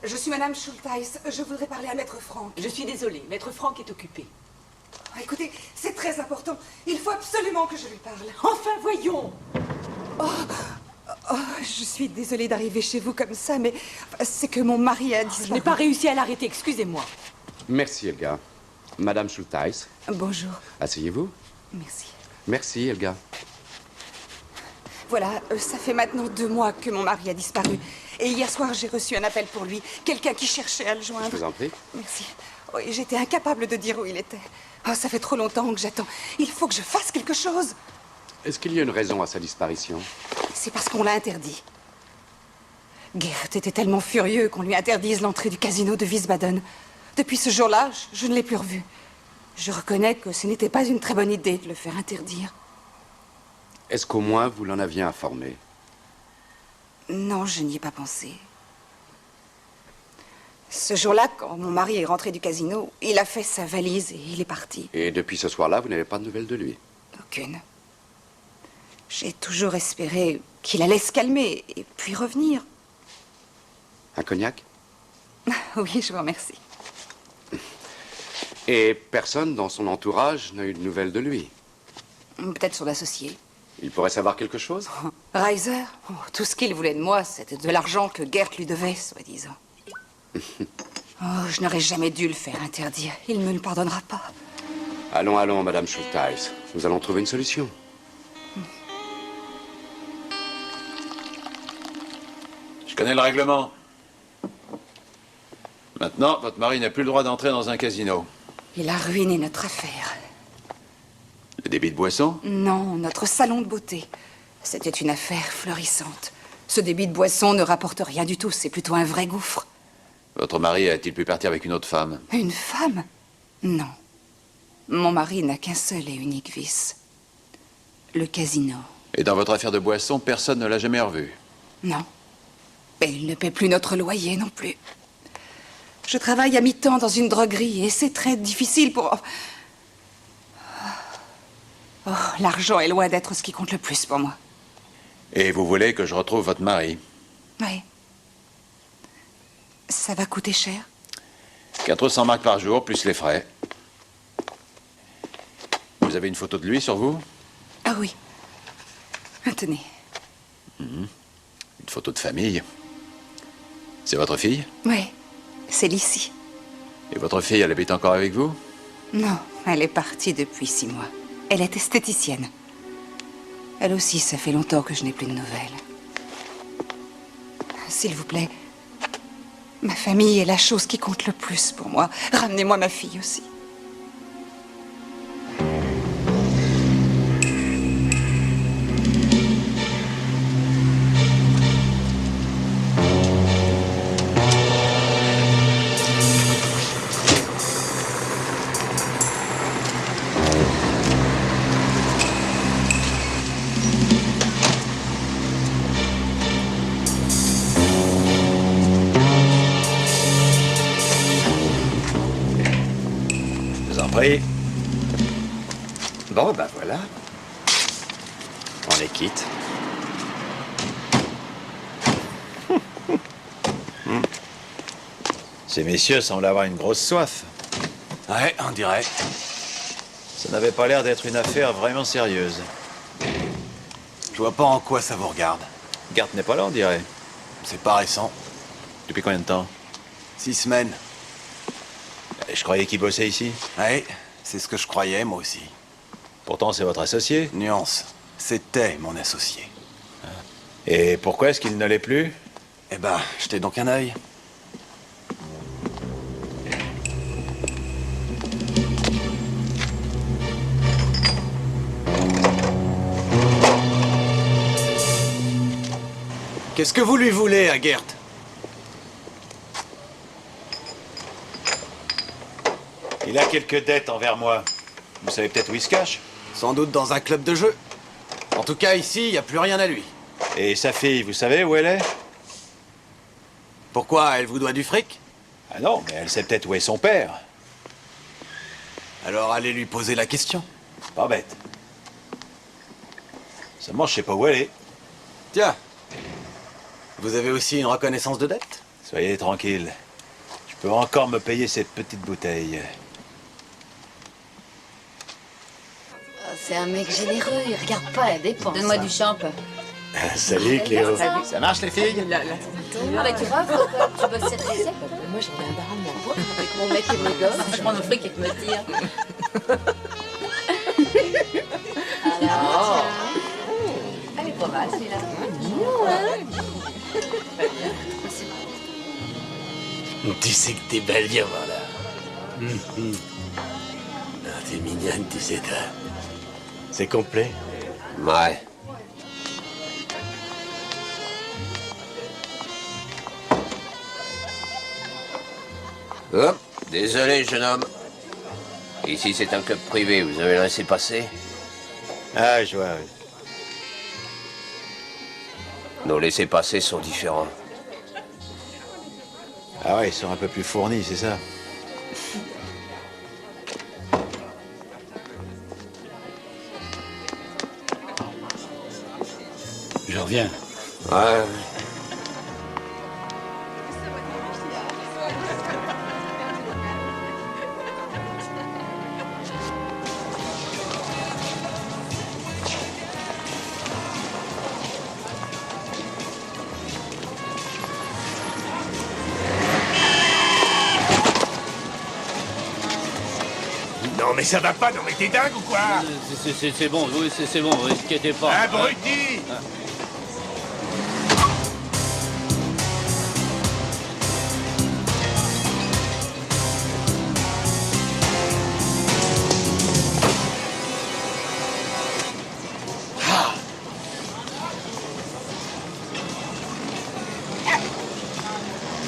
Je suis Madame Schultheis. Je voudrais parler à Maître Franck. Je suis désolée, Maître Franck est occupé. Écoutez, c'est très important. Il faut absolument que je lui parle. Enfin, voyons! Je suis désolée d'arriver chez vous comme ça, mais c'est que mon mari a disparu. Je n'ai pas réussi à l'arrêter, excusez-moi. Merci, Elga. Madame Schultheis. Bonjour. Asseyez-vous. Merci. Merci, Elga. Voilà, ça fait maintenant 2 mois que mon mari a disparu. Et hier soir, j'ai reçu un appel pour lui. Quelqu'un qui cherchait à le joindre. Je vous en prie. Merci. Oh, et j'étais incapable de dire où il était. Oh, ça fait trop longtemps que j'attends. Il faut que je fasse quelque chose. Est-ce qu'il y a une raison à sa disparition? C'est parce qu'on l'a interdit. Gert était tellement furieux qu'on lui interdise l'entrée du casino de Wiesbaden. Depuis ce jour-là, je ne l'ai plus revu. Je reconnais que ce n'était pas une très bonne idée de le faire interdire. Est-ce qu'au moins vous l'en aviez informé? Non, je n'y ai pas pensé. Ce jour-là, quand mon mari est rentré du casino, il a fait sa valise et il est parti. Et depuis ce soir-là, vous n'avez pas de nouvelles de lui? Aucune. J'ai toujours espéré qu'il allait se calmer et puis revenir. Un cognac? Oui, je vous remercie. Et personne dans son entourage n'a eu de nouvelles de lui? Peut-être son associé. Il pourrait savoir quelque chose? Reiser, tout ce qu'il voulait de moi, c'était de l'argent que Gert lui devait, soi-disant. Je n'aurais jamais dû le faire interdire. Il ne me le pardonnera pas. Allons, allons, Madame Schultheis. Nous allons trouver une solution. Je connais le règlement. Maintenant, votre mari n'a plus le droit d'entrer dans un casino. Il a ruiné notre affaire. Le débit de boisson? Non, notre salon de beauté. C'était une affaire florissante. Ce débit de boisson ne rapporte rien du tout. C'est plutôt un vrai gouffre. Votre mari a-t-il pu partir avec une autre femme? Une femme? Non. Mon mari n'a qu'un seul et unique vice. Le casino. Et dans votre affaire de boisson, personne ne l'a jamais revu? Non. Et il ne paie plus notre loyer non plus. Je travaille à mi-temps dans une droguerie et c'est très difficile pour... Oh, l'argent est loin d'être ce qui compte le plus pour moi. Et vous voulez que je retrouve votre mari? Oui. Ça va coûter cher? 400 marks par jour, plus les frais. Vous avez une photo de lui sur vous? Ah oui. Tenez. Une photo de famille. C'est votre fille? Oui, c'est Lissy. Et votre fille, elle habite encore avec vous? Non, elle est partie depuis 6 mois. Elle est esthéticienne. Elle aussi, ça fait longtemps que je n'ai plus de nouvelles. S'il vous plaît, ma famille est la chose qui compte le plus pour moi. Ramenez-moi ma fille aussi. Oui. Bon, ben voilà. On est quitte. Ces messieurs semblent avoir une grosse soif. Ouais, on dirait. Ça n'avait pas l'air d'être une affaire vraiment sérieuse. Je vois pas en quoi ça vous regarde. Gert n'est pas là, on dirait. C'est pas récent. Depuis combien de temps? 6 semaines. Je croyais qu'il bossait ici. Ouais, c'est ce que je croyais, moi aussi. Pourtant, c'est votre associé. Nuance. C'était mon associé. Et pourquoi est-ce qu'il ne l'est plus? Eh ben, jetez donc un œil. Qu'est-ce que vous lui voulez à Gert? Il a quelques dettes envers moi. Vous savez peut-être où il se cache? Sans doute dans un club de jeu. En tout cas, ici, il n'y a plus rien à lui. Et sa fille, vous savez où elle est? Pourquoi? Elle vous doit du fric? Ah non, mais elle sait peut-être où est son père. Alors allez lui poser la question. Pas bête. Seulement, je sais pas où elle est. Tiens. Vous avez aussi une reconnaissance de dette? Soyez tranquille. Je peux encore me payer cette petite bouteille. C'est un mec généreux, il regarde pas la dépense. Donne-moi du champ. Salut Cléo. Ça marche les filles? Ah bah tu vois, tu bosses cette recette. Moi, j'en ai un bar à moi. Avec mon mec et mes gosses. Je prends mon fric et je me tire. Alors, elle est pas mal, celui-là. Tu sais que t'es belle, viens voir là. Ah, t'es mignonne, tu sais, toi. C'est complet? Ouais. Hop, désolé, jeune homme. Ici, c'est un club privé, vous avez laissé passer? Ah, je vois, oui. Nos laissés-passer sont différents. Ah ouais, ils sont un peu plus fournis, c'est ça? Je reviens. Ouais. Non mais ça va pas, non mais t'es dingue ou quoi? C'est bon, oui, c'est bon, ne inquiétez pas. Abruti!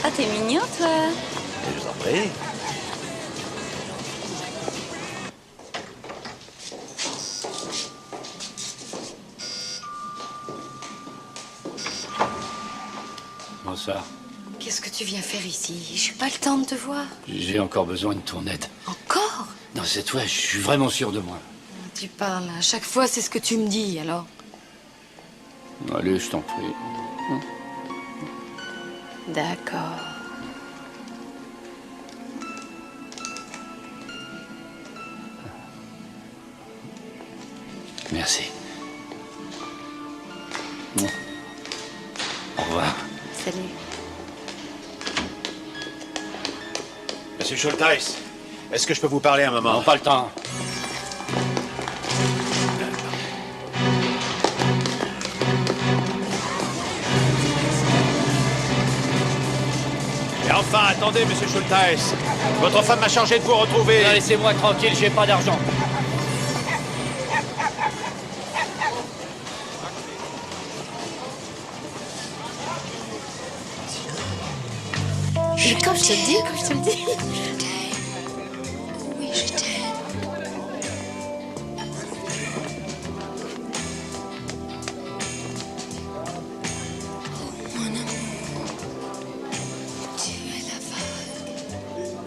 Ah, t'es mignon, toi. Je vous en prie. Bonsoir. Qu'est-ce que tu viens faire ici? J'ai pas le temps de te voir. J'ai encore besoin de ton aide. Encore? Non, cette fois, je suis vraiment sûr de moi. Tu parles, à chaque fois c'est ce que tu me dis, alors. Allez, je t'en prie. D'accord. Merci. Au revoir. Salut. Monsieur Schultheis, est-ce que je peux vous parler un moment? Non, pas le temps. Et enfin, attendez, monsieur Schultheis. Votre femme m'a chargé de vous retrouver. Non, laissez-moi tranquille, j'ai pas d'argent. Mais comme je te le dis,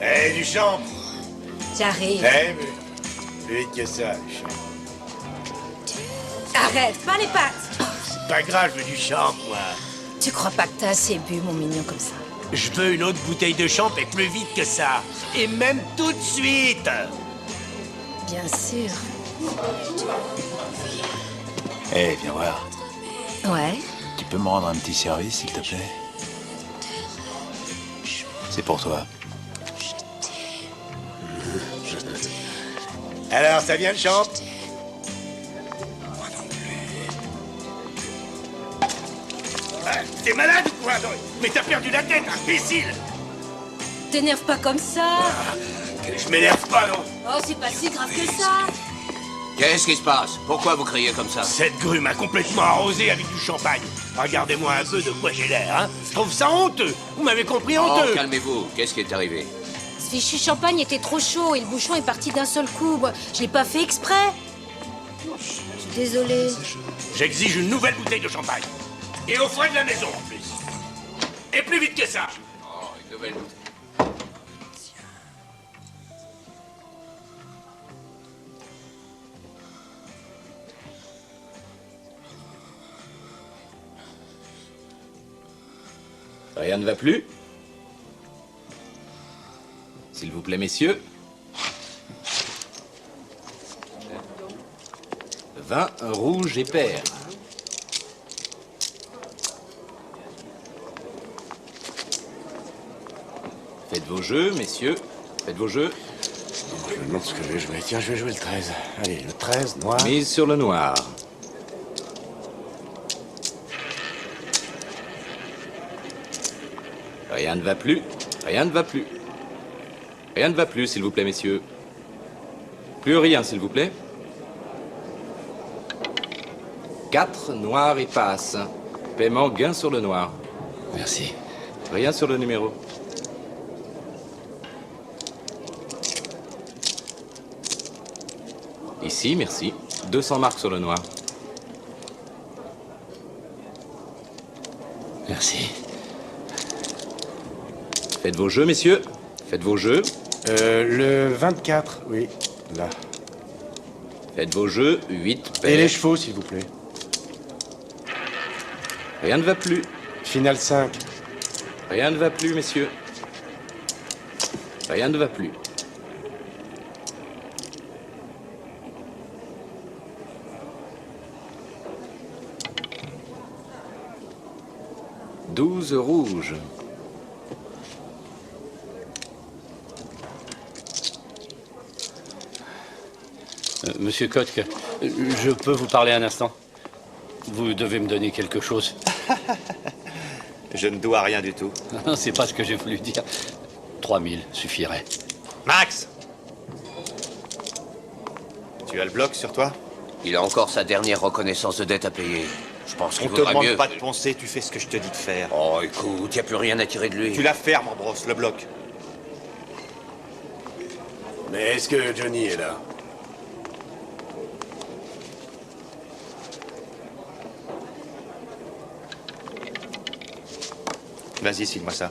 Eh, Duchamp! J'arrive. Eh, mais... Plus vite que ça, Duchamp. Arrête, pas les pattes. C'est pas grave, je veux du champ, moi. Tu crois pas que t'as assez bu, mon mignon, comme ça? Je veux une autre bouteille de champ et plus vite que ça. Et même tout de suite. Bien sûr. Eh, viens voir. Ouais. Tu peux me rendre un petit service, s'il te plaît? C'est pour toi. Alors, ça vient le champ? Ah, t'es malade ou quoi? Mais t'as perdu la tête, imbécile! T'énerve pas comme ça. Je m'énerve pas, non? Oh, c'est pas si grave que ça. Qu'est-ce qui se passe? Pourquoi vous criez comme ça? Cette grue m'a complètement arrosé avec du champagne. Regardez-moi un peu de quoi j'ai l'air, hein? Je trouve ça honteux. Vous m'avez compris, Oh, honteux. calmez-vous. Qu'est-ce qui est arrivé? Ce fichu champagne était trop chaud et le bouchon est parti d'un seul coup. Moi, je l'ai pas fait exprès. Je suis désolée. J'exige une nouvelle bouteille de champagne. Et au frais de la maison, en plus. Et plus vite que ça. Oh, une nouvelle bouteille. Rien ne va plus? s'il vous plaît, messieurs. 20 rouge et pair. Faites vos jeux, messieurs. Faites vos jeux. Je me demande ce que je vais jouer. Tiens, je vais jouer le 13. Allez, le 13, noir. Mise sur le noir. Rien ne va plus. Rien ne va plus. Rien ne va plus, s'il vous plaît, messieurs. Plus rien, s'il vous plaît. 4 noirs et passe. Paiement gain sur le noir. Merci. Rien sur le numéro. Ici, merci. 200 marques sur le noir. Merci. Faites vos jeux, messieurs. Faites vos jeux. Le 24, oui, là. Faites vos jeux. 8 paires. Et les chevaux, s'il vous plaît. Rien ne va plus. Finale 5. Rien ne va plus, messieurs. Rien ne va plus. « 12 rouges. Monsieur Kotke, je peux vous parler un instant? Vous devez me donner quelque chose. Je ne dois rien du tout. Non, c'est pas ce que j'ai voulu dire. 3000 suffirait. Max! Tu as le bloc sur toi? Il a encore sa dernière reconnaissance de dette à payer. Je pense On qu'il te vaudrait demande mieux... pas de poncer, tu fais ce que je te dis de faire. Oh, écoute, y a plus rien à tirer de lui. Tu la fermes, Ambrose, le bloc. Mais est-ce que Johnny est là? Vas-y, signe-moi ça.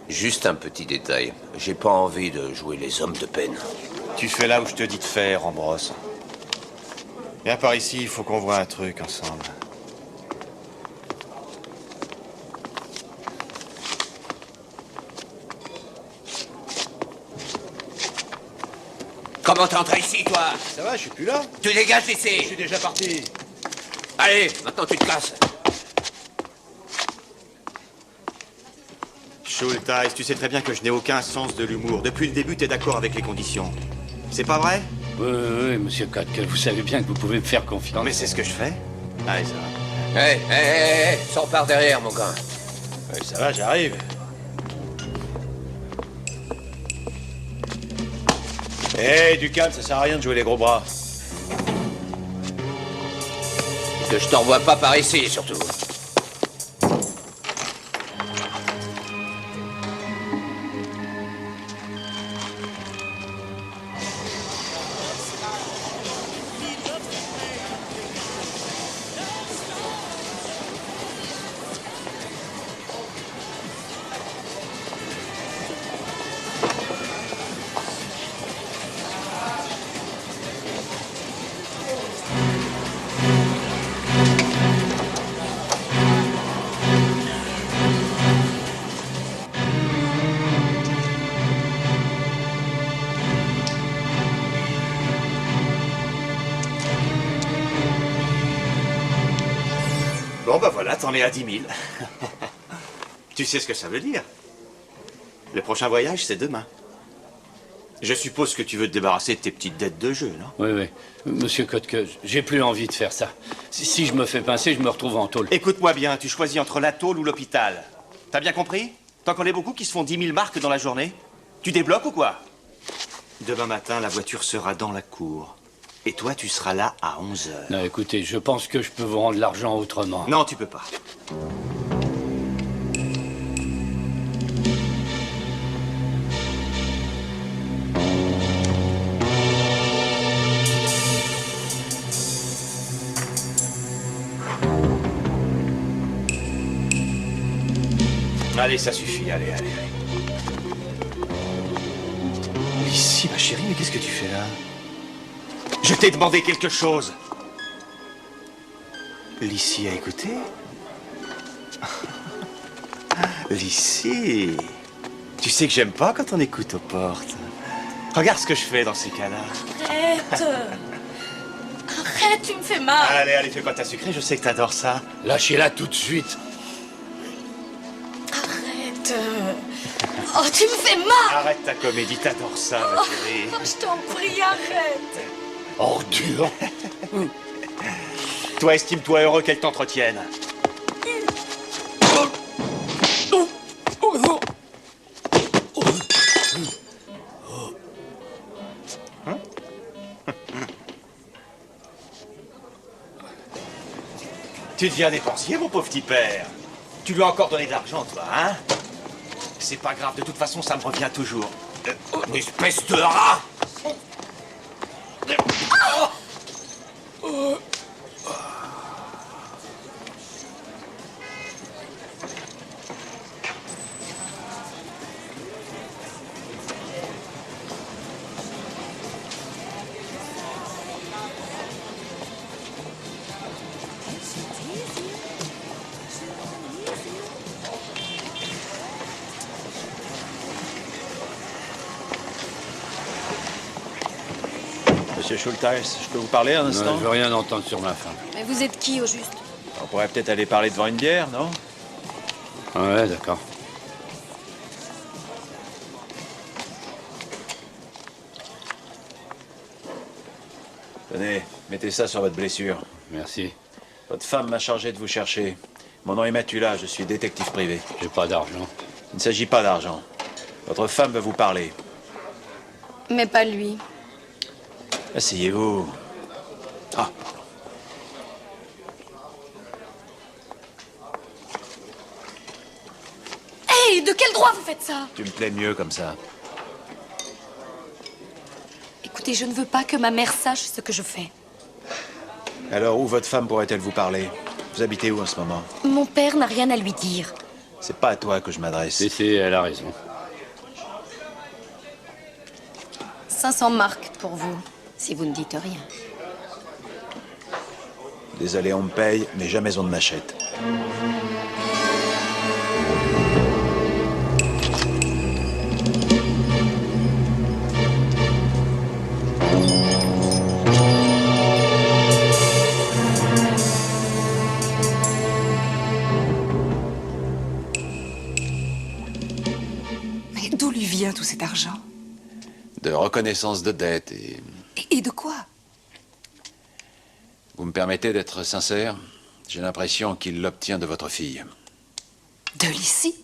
Juste un petit détail. J'ai pas envie de jouer les hommes de peine. Tu fais là où je te dis de faire, Ambrose. Viens par ici, il faut qu'on voit un truc ensemble. Comment t'es entré ici, toi? Ça va, je suis plus là. Tu dégages d'ici. Je suis déjà parti. Allez, maintenant tu te casses. Schulteis, tu sais très bien que je n'ai aucun sens de l'humour. Depuis le début, t'es d'accord avec les conditions. C'est pas vrai? Oui, monsieur Kotke, vous savez bien que vous pouvez me faire confiance. Mais c'est ce que je fais. Allez, ça va. Hé, sors par derrière, mon gars. Ouais, ça va, j'arrive. Hé, du calme, ça sert à rien de jouer les gros bras. Que je t'envoie pas par ici, surtout. Bon, bah voilà, t'en es à 10 000. Tu sais ce que ça veut dire? Le prochain voyage, c'est demain. Je suppose que tu veux te débarrasser de tes petites dettes de jeu, non? Oui. Monsieur Kotke, j'ai plus envie de faire ça. Si je me fais pincer, je me retrouve en tôle. Écoute-moi bien, tu choisis entre la tôle ou l'hôpital. T'as bien compris? T'en connais beaucoup qui se font 10 000 marques dans la journée? Tu débloques ou quoi? Demain matin, la voiture sera dans la cour. Et toi, tu seras là à 11 h. Non, écoutez, je pense que je peux vous rendre l'argent autrement. Non, tu peux pas. Allez, ça suffit, allez. Ici, ma chérie, mais qu'est-ce que tu fais là? Je t'ai demandé quelque chose. Lissy a écouté? Lissy, tu sais que j'aime pas quand on écoute aux portes. Regarde ce que je fais dans ces cas-là. Arrête. Arrête, tu me fais mal. Allez, allez, fais quoi ta sucrée, je sais que t'adores ça. Lâchez-la tout de suite. Arrête. Oh, tu me fais mal. Arrête ta comédie, t'adores ça, ma chérie. Oh, je t'en prie, arrête. Ordure. Toi, estime-toi heureux qu'elle t'entretienne. Tu deviens dépensier, mon pauvre petit père. Tu lui as encore donné de l'argent, toi, hein? C'est pas grave, de toute façon, ça me revient toujours. Espèce de rat. Monsieur Schultheis, je peux vous parler un instant? Je veux rien entendre sur ma femme. Mais vous êtes qui, au juste? On pourrait peut-être aller parler devant une bière, non? Ouais, d'accord. Tenez, mettez ça sur votre blessure. Merci. Votre femme m'a chargé de vous chercher. Mon nom est Matula, je suis détective privé. J'ai pas d'argent. Il ne s'agit pas d'argent. Votre femme veut vous parler. Mais pas lui. Asseyez-vous. Ah. Hey, de quel droit vous faites ça? Tu me plais mieux comme ça. Écoutez, je ne veux pas que ma mère sache ce que je fais. Alors, où votre femme pourrait-elle vous parler? Vous habitez où en ce moment? Mon père n'a rien à lui dire. C'est pas à toi que je m'adresse. Si, elle a raison. 500 marques pour vous, si vous ne dites rien. Désolé, on me paye, mais jamais on ne m'achète. Mais d'où lui vient tout cet argent? De reconnaissance de dette et... Et de quoi? Vous me permettez d'être sincère? J'ai l'impression qu'il l'obtient de votre fille. De Lissy?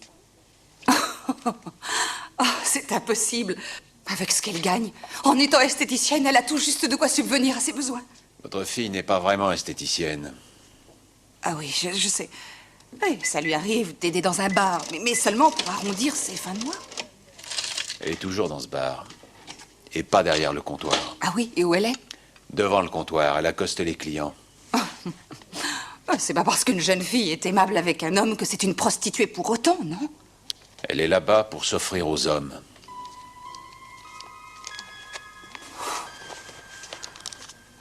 Oh, c'est impossible. Avec ce qu'elle gagne, en étant esthéticienne, elle a tout juste de quoi subvenir à ses besoins. Votre fille n'est pas vraiment esthéticienne. Ah oui, je sais. Oui, ça lui arrive d'aider dans un bar, mais seulement pour arrondir ses fins de mois. Elle est toujours dans ce bar. Et pas derrière le comptoir. Ah oui, et où elle est? Devant le comptoir, elle accoste les clients. C'est pas parce qu'une jeune fille est aimable avec un homme que c'est une prostituée pour autant, non? Elle est là-bas pour s'offrir aux hommes.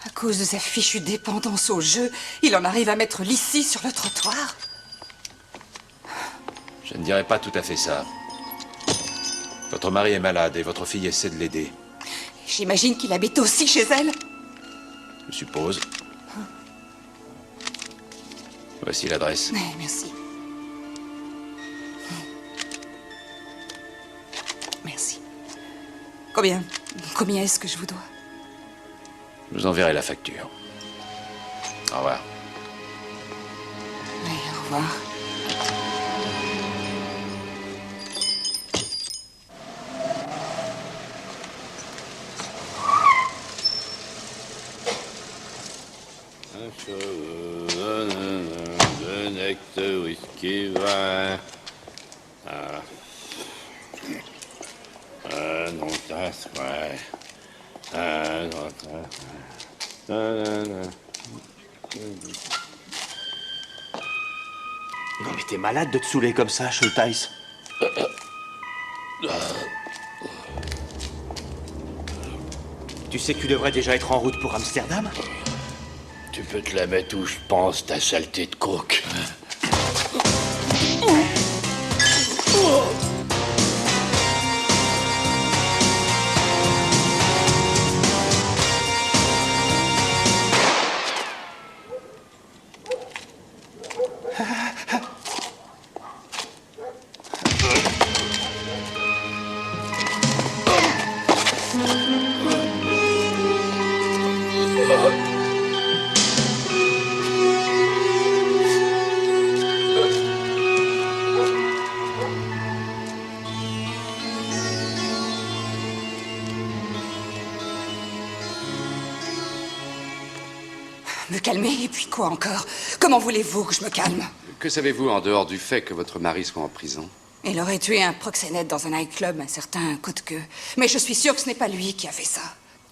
À cause de sa fichue dépendance au jeu, il en arrive à mettre Lissy sur le trottoir. Je ne dirais pas tout à fait ça. Votre mari est malade et votre fille essaie de l'aider. J'imagine qu'il habite aussi chez elle. Je suppose. Voici l'adresse. Merci. Merci. Combien est-ce que je vous dois? Je vous enverrai la facture. Au revoir. Oui, au revoir. De nectar, whisky, vin. Non, das, ouais. Non, Non mais t'es malade de te saouler comme ça, Schultheis. Tu sais que tu devrais déjà être en route pour Amsterdam? Tu peux te la mettre où je pense, ta saleté de coke. Me calmer, et puis quoi encore? Comment voulez-vous que je me calme? Que savez-vous en dehors du fait que votre mari soit en prison? Il aurait tué un proxénète dans un nightclub, un certain Kottke. Mais je suis sûre que ce n'est pas lui qui a fait ça.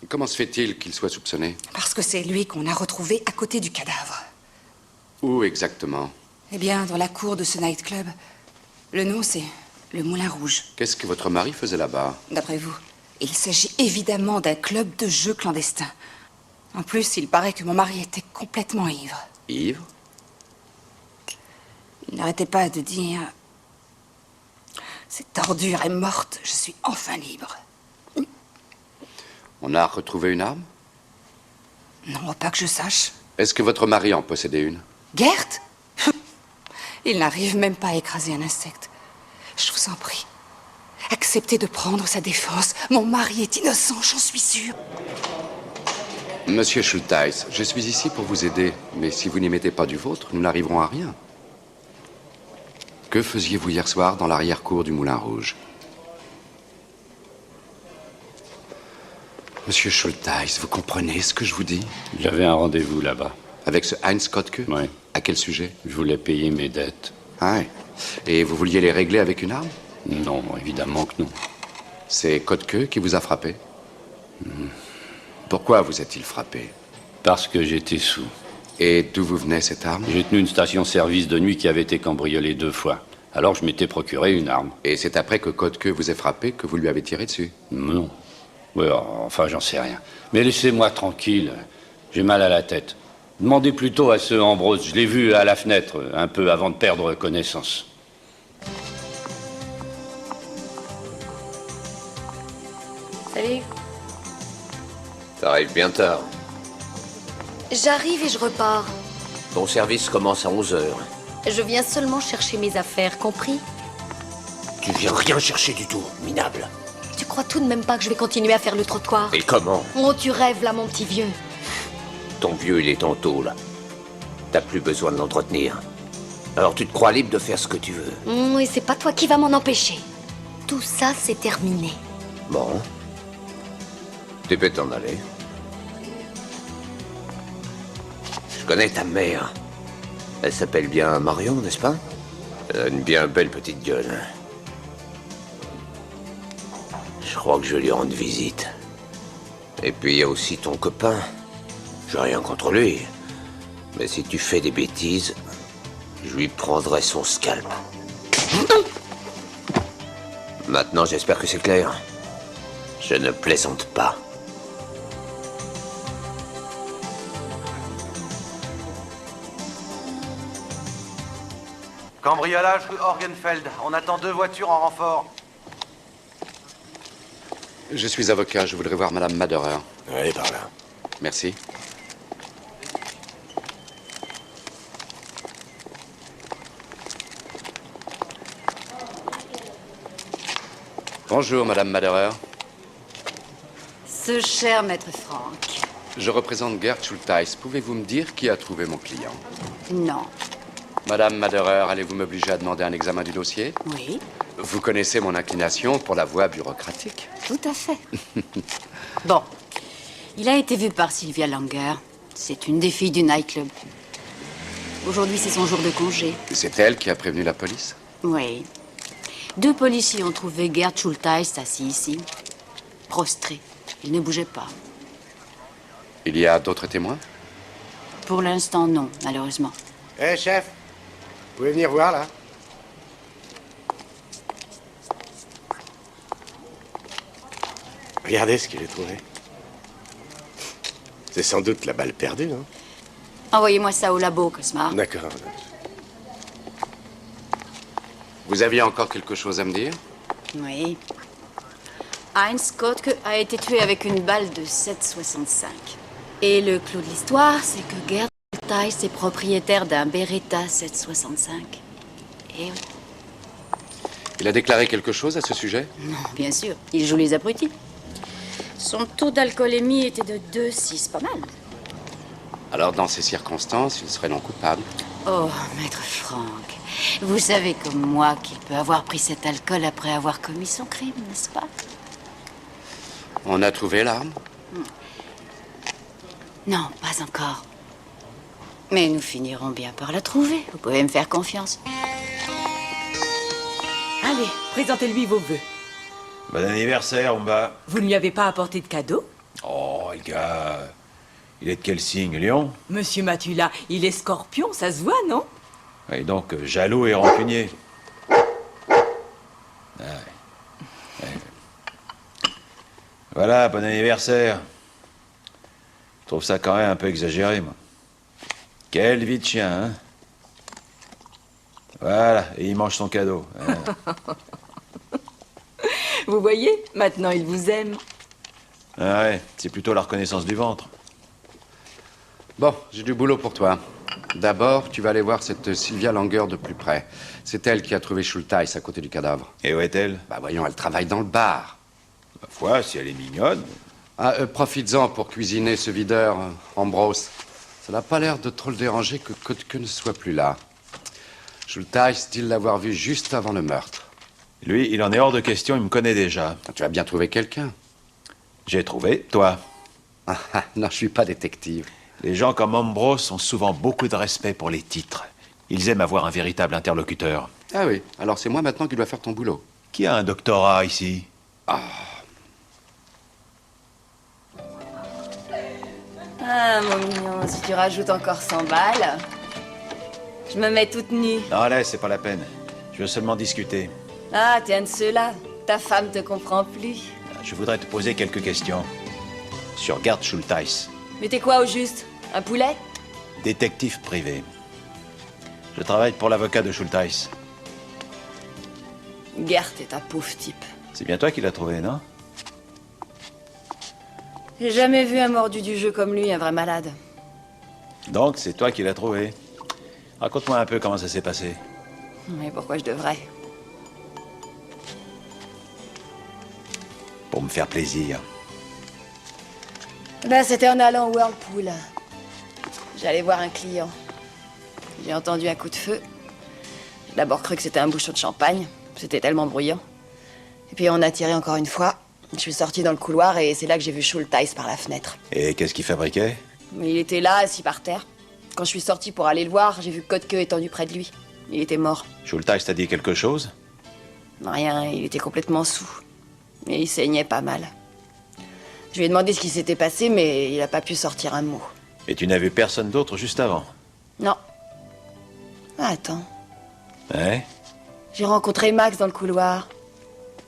Comment se fait-il qu'il soit soupçonné? Parce que c'est lui qu'on a retrouvé à côté du cadavre. Où exactement? Eh bien, dans la cour de ce nightclub. Le nom, c'est le Moulin Rouge. Qu'est-ce que votre mari faisait là-bas? D'après vous, il s'agit évidemment d'un club de jeux clandestin. En plus, il paraît que mon mari était complètement ivre. Ivre? Il n'arrêtait pas de dire... Cette ordure est morte, je suis enfin libre. On a retrouvé une arme? Non, pas que je sache. Est-ce que votre mari en possédait une? Gert? Il n'arrive même pas à écraser un insecte. Je vous en prie. Acceptez de prendre sa défense. Mon mari est innocent, j'en suis sûre. Monsieur Schultheis, je suis ici pour vous aider. Mais si vous n'y mettez pas du vôtre, nous n'arriverons à rien. Que faisiez-vous hier soir dans l'arrière-cour du Moulin Rouge? Monsieur Schultheis, vous comprenez ce que je vous dis? J'avais un rendez-vous là-bas. Avec ce Heinz Kottke? Oui. À quel sujet? Je voulais payer mes dettes. Ah ouais. Et vous vouliez les régler avec une arme? Non, évidemment que non. C'est Kottke qui vous a frappé? Pourquoi vous a-t-il frappé? Parce que j'étais sous. Et d'où vous venait cette arme? J'ai tenu une station-service de nuit qui avait été cambriolée 2 fois. Alors je m'étais procuré une arme. Et c'est après que Kottke vous ait frappé que vous lui avez tiré dessus? Non. Ouais, enfin, j'en sais rien. Mais laissez-moi tranquille. J'ai mal à la tête. Demandez plutôt à ce Ambrose. Je l'ai vu à la fenêtre, un peu avant de perdre connaissance. Salut. T'arrives bien tard. J'arrive et je repars. Ton service commence à 11h. Je viens seulement chercher mes affaires, compris? Tu viens rien chercher du tout, minable. Tu crois tout de même pas que je vais continuer à faire le trottoir? Et comment? Oh, tu rêves là, mon petit vieux. Ton vieux, il est en tôle. T'as plus besoin de l'entretenir. Alors tu te crois libre de faire ce que tu veux. Et c'est pas toi qui vas m'en empêcher. Tout ça, c'est terminé. Bon. Tu peux t'en aller. Je connais ta mère. Elle s'appelle bien Marion, n'est-ce pas? Elle a une bien belle petite gueule. Je crois que je vais lui rendre visite. Et puis il y a aussi ton copain. J'ai rien contre lui. Mais si tu fais des bêtises, je lui prendrai son scalp. Maintenant, j'espère que c'est clair. Je ne plaisante pas. Cambriolage rue Orgenfeld. On attend 2 voitures en renfort. Je suis avocat, je voudrais voir Madame Maderer. Allez, par là. Merci. Bonjour, Madame Maderer. Ce cher maître Franck. Je représente Gert Schultheis. Pouvez-vous me dire qui a trouvé mon client? Non. Madame Maderer, allez-vous m'obliger à demander un examen du dossier? Oui. Vous connaissez mon inclination pour la voie bureaucratique. Tout à fait. Bon. Il a été vu par Sylvia Langer. C'est une des filles du nightclub. Aujourd'hui, c'est son jour de congé. C'est elle qui a prévenu la police? Oui. 2 policiers ont trouvé Gert Schultheis assis ici, prostré. Il ne bougeait pas. Il y a d'autres témoins? Pour l'instant, non, malheureusement. Hé, chef, vous pouvez venir voir, là? Regardez ce qu'il a trouvé. C'est sans doute la balle perdue, non? Envoyez-moi ça au labo, Cosmar. D'accord. Vous aviez encore quelque chose à me dire? Oui. Heinz Kottke a été tué avec une balle de 7,65. Et le clou de l'histoire, c'est que Gert Schultheis est propriétaire d'un Beretta 7,65. Et oui. Il a déclaré quelque chose à ce sujet? Non, bien sûr. Il joue les abrutis. Son taux d'alcoolémie était de 2,6, pas mal. Alors, dans ces circonstances, il serait non coupable. Oh, maître Franck, vous savez comme moi qu'il peut avoir pris cet alcool après avoir commis son crime, n'est-ce pas? On a trouvé l'arme? Non, pas encore. Mais nous finirons bien par la trouver. Vous pouvez me faire confiance. Allez, présentez-lui vos vœux. Bon anniversaire, Omba. Vous ne lui avez pas apporté de cadeau? Oh, le gars. Il est de quel signe, Lion? Monsieur Matula, il est scorpion, ça se voit, non? Et donc, jaloux et rancunier. Ah, ouais. Voilà, bon anniversaire. Je trouve ça quand même un peu exagéré, moi. Quelle vie de chien, hein? Voilà, et il mange son cadeau. Hein. Vous voyez, maintenant il vous aime. Ah ouais, c'est plutôt la reconnaissance du ventre. Bon, j'ai du boulot pour toi. D'abord, tu vas aller voir cette Sylvia Langer de plus près. C'est elle qui a trouvé Schultheiss à côté du cadavre. Et où est-elle? Bah voyons, elle travaille dans le bar. Ma foi, si elle est mignonne. Ah, profites-en pour cuisiner ce videur, Ambrose. Ça n'a pas l'air de trop le déranger que Kottke ne soit plus là. Schultheiss dit l'avoir vu juste avant le meurtre. Lui, il en est hors de question, il me connaît déjà. Tu as bien trouvé quelqu'un. J'ai trouvé, toi. Ah, non, je suis pas détective. Les gens comme Ambrose ont souvent beaucoup de respect pour les titres. Ils aiment avoir un véritable interlocuteur. Ah oui, alors c'est moi maintenant qui dois faire ton boulot. Qui a un doctorat ici? Ah. Ah, mon mignon, si tu rajoutes encore 100 balles, je me mets toute nue. Non, allez, c'est pas la peine. Je veux seulement discuter. Ah, t'es un de ceux-là. Ta femme te comprend plus. Je voudrais te poser quelques questions. Sur Gerd Schultheiss, Mais t'es quoi au juste? Un poulet? détective privé. Je travaille pour l'avocat de Schultheiss. Gert est un pauvre type. C'est bien toi qui l'as trouvé, non? J'ai jamais vu un mordu du jeu comme lui, un vrai malade. Donc, c'est toi qui l'as trouvé. Raconte-moi un peu comment ça s'est passé. Mais pourquoi je devrais? Pour me faire plaisir. Ben, c'était en allant au Whirlpool. J'allais voir un client. J'ai entendu un coup de feu. J'ai d'abord cru que c'était un bouchon de champagne. C'était tellement bruyant. Et puis on a tiré encore une fois. Je suis sortie dans le couloir et c'est là que j'ai vu Schultheiss par la fenêtre. Et qu'est-ce qu'il fabriquait? Mais il était là, assis par terre. Quand je suis sortie pour aller le voir, j'ai vu Kottke étendu près de lui. Il était mort. Schultheiss t'a dit quelque chose? Rien, il était complètement saoul. Et il saignait pas mal. Je lui ai demandé ce qui s'était passé, mais il n'a pas pu sortir un mot. Et tu n'as vu personne d'autre juste avant? Non. Ah, attends. Ouais? J'ai rencontré Max dans le couloir.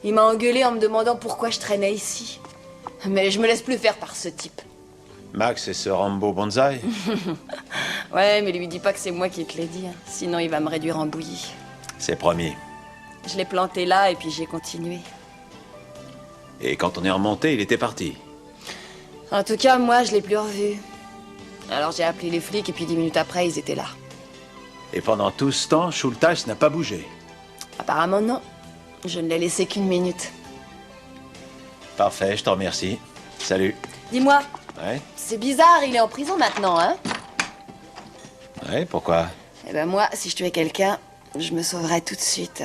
Il m'a engueulé en me demandant pourquoi je traînais ici. Mais je me laisse plus faire par ce type. Max et ce Rambo Bonsaï? Ouais, mais lui dis pas que c'est moi qui te l'ai dit. Hein. Sinon, il va me réduire en bouillie. C'est promis. Je l'ai planté là et puis j'ai continué. Et quand on est remonté, il était parti. En tout cas, moi, je l'ai plus revu. Alors j'ai appelé les flics et puis 10 minutes après, ils étaient là. Et pendant tout ce temps, Schultheiss n'a pas bougé. Apparemment, non. Je ne l'ai laissé qu'une minute. Parfait, je te remercie. Salut. Dis-moi, Ouais? c'est bizarre, il est en prison maintenant, hein? Ouais, pourquoi? Eh ben moi, si je tuais quelqu'un, je me sauverais tout de suite.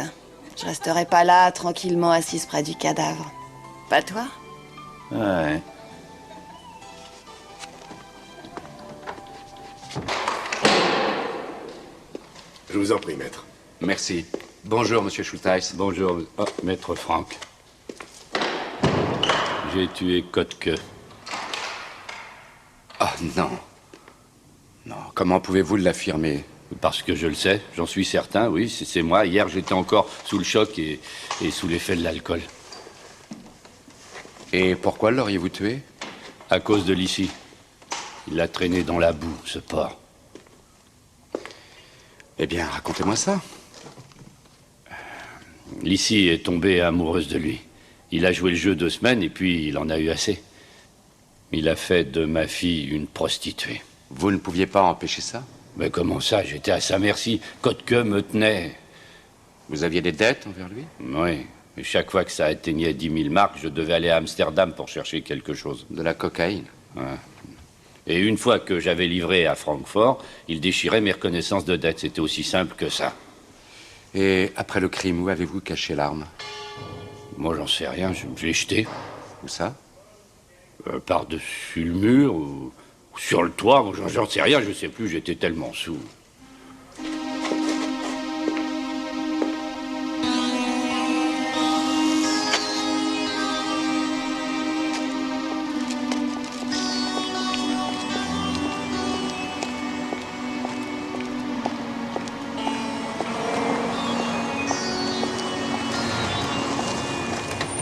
Je resterais pas là, tranquillement assise près du cadavre. Pas toi? Ouais. Je vous en prie, maître. Merci. Bonjour, monsieur Schultheiss. Bonjour, maître Franck. J'ai tué Kottke. Ah non. Non, comment pouvez-vous l'affirmer? Parce que je le sais, j'en suis certain, oui, c'est moi. Hier, j'étais encore sous le choc et sous l'effet de l'alcool. Et pourquoi l'auriez-vous tué? À cause de Lissy. Il l'a traîné dans la boue, ce porc. Eh bien, racontez-moi ça. Lissy est tombée amoureuse de lui. Il a joué le jeu 2 semaines et puis il en a eu assez. Il a fait de ma fille une prostituée. Vous ne pouviez pas empêcher ça? Mais comment ça? J'étais à sa merci. Kottke me tenait. Vous aviez des dettes envers lui? Oui. Et chaque fois que ça atteignait 10 000 marks, je devais aller à Amsterdam pour chercher quelque chose. De la cocaïne? Ouais. Et une fois que j'avais livré à Francfort, il déchirait mes reconnaissances de dette. C'était aussi simple que ça. Et après le crime, où avez-vous caché l'arme? Moi, j'en sais rien. Je l'ai jetée. Où ça? Par-dessus le mur Sur le toit, j'en sais rien, je sais plus, j'étais tellement sous.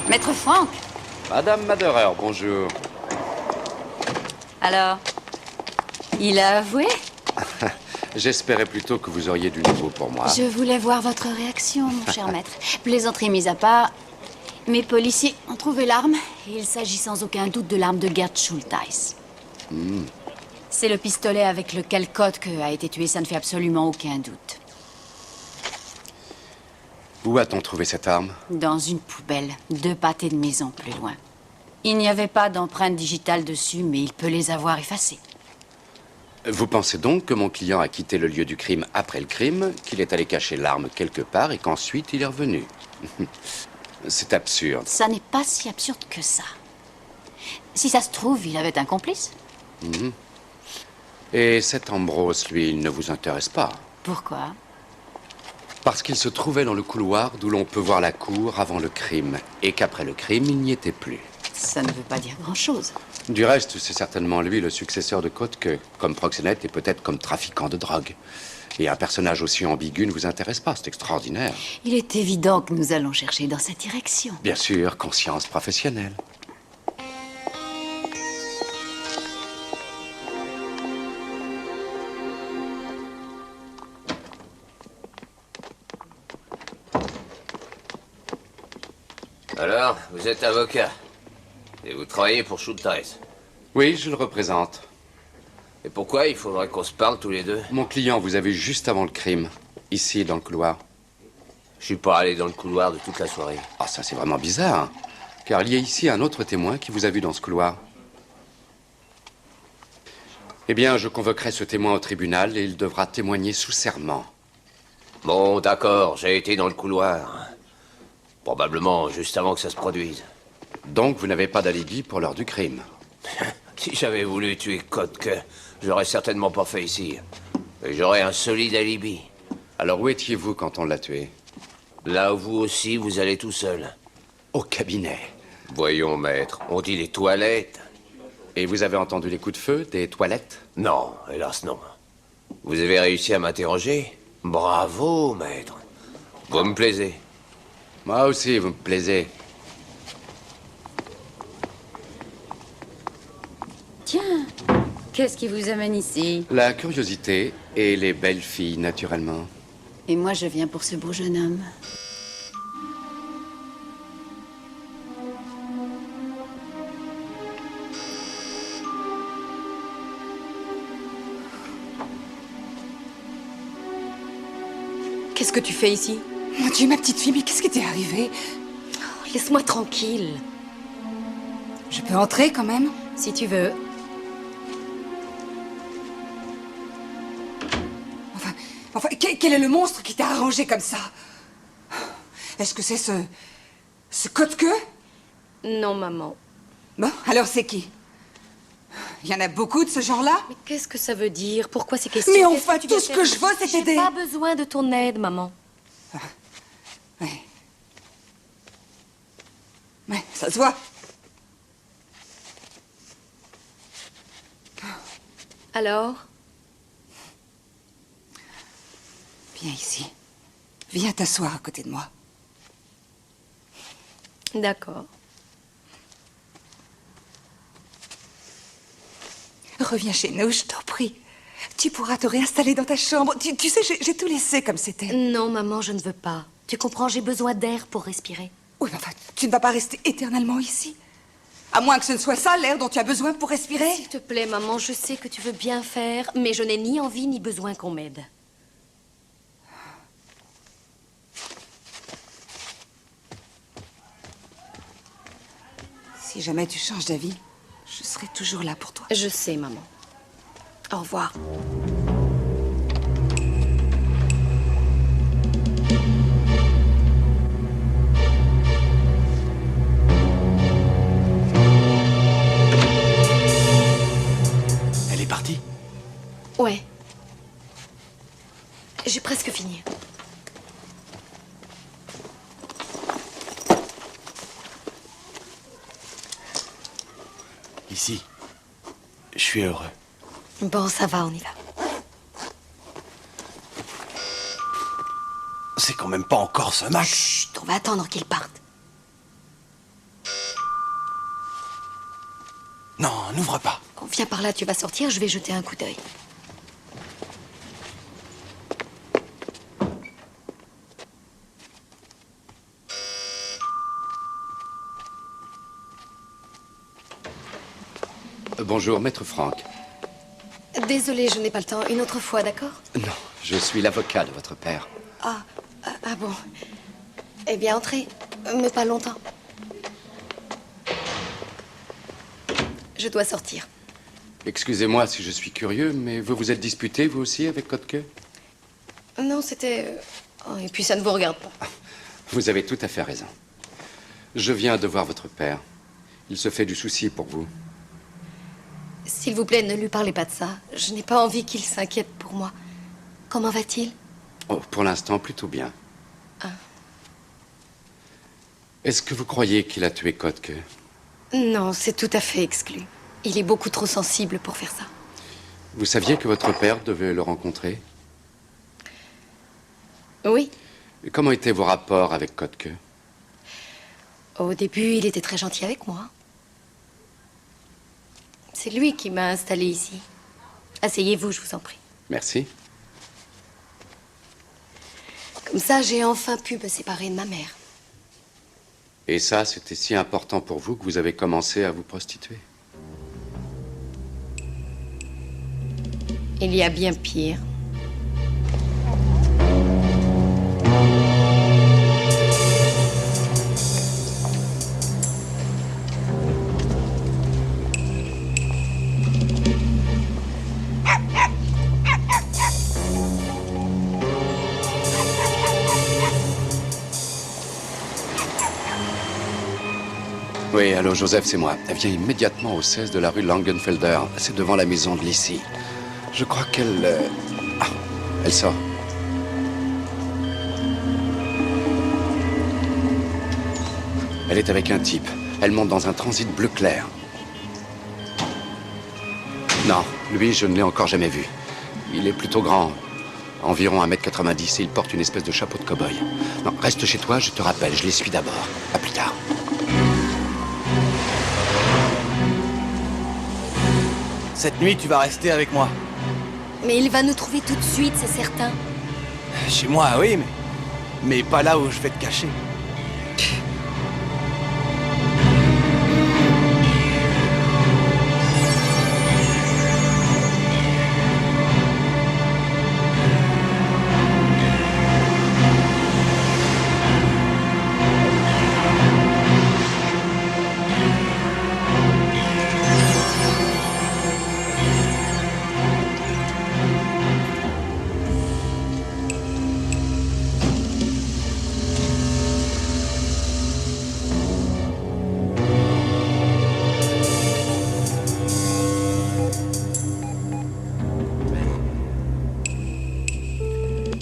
Maître Franck, Madame Maderer, bonjour. alors, il a avoué? J'espérais plutôt que vous auriez du nouveau pour moi. Je voulais voir votre réaction, mon cher maître. Plaisanterie mise à part, mes policiers ont trouvé l'arme, et il s'agit sans aucun doute de l'arme de Gerd Schultheiss. C'est le pistolet avec lequel Kotke a été tué, ça ne fait absolument aucun doute. Où a-t-on trouvé cette arme? Dans une poubelle, 2 pâtés de maison plus loin. Il n'y avait pas d'empreinte digitale dessus, mais il peut les avoir effacées. Vous pensez donc que mon client a quitté le lieu du crime après le crime, qu'il est allé cacher l'arme quelque part et qu'ensuite il est revenu? C'est absurde. Ça n'est pas si absurde que ça. Si ça se trouve, il avait un complice. Et cet Ambrose, lui, il ne vous intéresse pas? Pourquoi? Parce qu'il se trouvait dans le couloir d'où l'on peut voir la cour avant le crime, et qu'après le crime, il n'y était plus. Ça ne veut pas dire grand-chose. Du reste, c'est certainement lui le successeur de Kotke, comme proxénète et peut-être comme trafiquant de drogue. Et un personnage aussi ambigu ne vous intéresse pas, c'est extraordinaire. Il est évident que nous allons chercher dans cette direction. Bien sûr, conscience professionnelle. Alors, vous êtes avocat. Et vous travaillez pour Schultheiss. Oui, je le représente. Et pourquoi il faudrait qu'on se parle tous les deux? Mon client vous a vu juste avant le crime, ici, dans le couloir. Je suis pas allé dans le couloir de toute la soirée. Ah, ça c'est vraiment bizarre, car il y a ici un autre témoin qui vous a vu dans ce couloir. Eh bien, je convoquerai ce témoin au tribunal et il devra témoigner sous serment. Bon, d'accord, j'ai été dans le couloir. Probablement juste avant que ça se produise. Donc, vous n'avez pas d'alibi pour l'heure du crime? Si j'avais voulu tuer Kotke, j'aurais certainement pas fait ici. Et j'aurais un solide alibi. Alors, où étiez-vous quand on l'a tué? Là où vous aussi, vous allez tout seul. Au cabinet. Voyons, maître, on dit les toilettes. Et vous avez entendu les coups de feu des toilettes? Non, hélas non. Vous avez réussi à m'interroger? Bravo, maître. Vous me plaisez. Moi aussi, vous me plaisez. Tiens, qu'est-ce qui vous amène ici? La curiosité et les belles filles, naturellement. Et moi, je viens pour ce beau jeune homme. Qu'est-ce que tu fais ici? Mon Dieu, ma petite fille, mais qu'est-ce qui t'est arrivé? Laisse-moi tranquille. Je peux entrer quand même? Si tu veux. Enfin, quel est le monstre qui t'a arrangé comme ça? Est-ce que c'est ce Kotke? Non, maman. Bon, alors c'est qui? Il y en a beaucoup de ce genre-là? Mais qu'est-ce que ça veut dire? Pourquoi ces questions? Mais enfin, tout ce que je veux, c'est t'aider. J'ai pas besoin de ton aide, maman. Ouais, ça se voit. Alors? Viens ici. Viens t'asseoir à côté de moi. D'accord. Reviens chez nous, je t'en prie. Tu pourras te réinstaller dans ta chambre. Tu sais, j'ai tout laissé comme c'était. Non, maman, je ne veux pas. Tu comprends, j'ai besoin d'air pour respirer. Oui, mais enfin, tu ne vas pas rester éternellement ici. À moins que ce ne soit ça l'air dont tu as besoin pour respirer. S'il te plaît, maman, je sais que tu veux bien faire, mais je n'ai ni envie ni besoin qu'on m'aide. Si jamais tu changes d'avis, je serai toujours là pour toi. Je sais, maman. Au revoir. Ici, je suis heureux. Bon, ça va, on y va. C'est quand même pas encore ce match. Chut, on va attendre qu'il parte. Non, n'ouvre pas. Viens par là, tu vas sortir, je vais jeter un coup d'œil. Bonjour, maître Franck. Désolée, je n'ai pas le temps. Une autre fois, d'accord? Non, je suis l'avocat de votre père. Ah bon. Eh bien, entrez. Mais pas longtemps. Je dois sortir. Excusez-moi si je suis curieux, mais vous vous êtes disputé, vous aussi, avec Kotke? Non, c'était... Oh, et puis ça ne vous regarde pas. Vous avez tout à fait raison. Je viens de voir votre père. Il se fait du souci pour vous. S'il vous plaît, ne lui parlez pas de ça. Je n'ai pas envie qu'il s'inquiète pour moi. Comment va-t-il? Oh, pour l'instant, plutôt bien. Ah. Est-ce que vous croyez qu'il a tué Kotke? Non, c'est tout à fait exclu. Il est beaucoup trop sensible pour faire ça. Vous saviez que votre père devait le rencontrer? Oui. Comment étaient vos rapports avec Kotke? Au début, il était très gentil avec moi. C'est lui qui m'a installée ici. Asseyez-vous, je vous en prie. Merci. Comme ça, j'ai enfin pu me séparer de ma mère. Et ça, c'était si important pour vous que vous avez commencé à vous prostituer? Il y a bien pire. Oui, allô, Joseph, c'est moi. Elle vient immédiatement au 16 de la rue Langenfelder. C'est devant la maison de Lissy. Je crois qu'elle... Ah, elle sort. Elle est avec un type. Elle monte dans un transit bleu clair. Non, lui, je ne l'ai encore jamais vu. Il est plutôt grand. Environ 1m90 et il porte une espèce de chapeau de cow-boy. Non, reste chez toi, je te rappelle, je les suis d'abord. À plus tard. Cette nuit, tu vas rester avec moi. Mais il va nous trouver tout de suite, c'est certain. Chez moi, oui, mais pas là où je vais te cacher.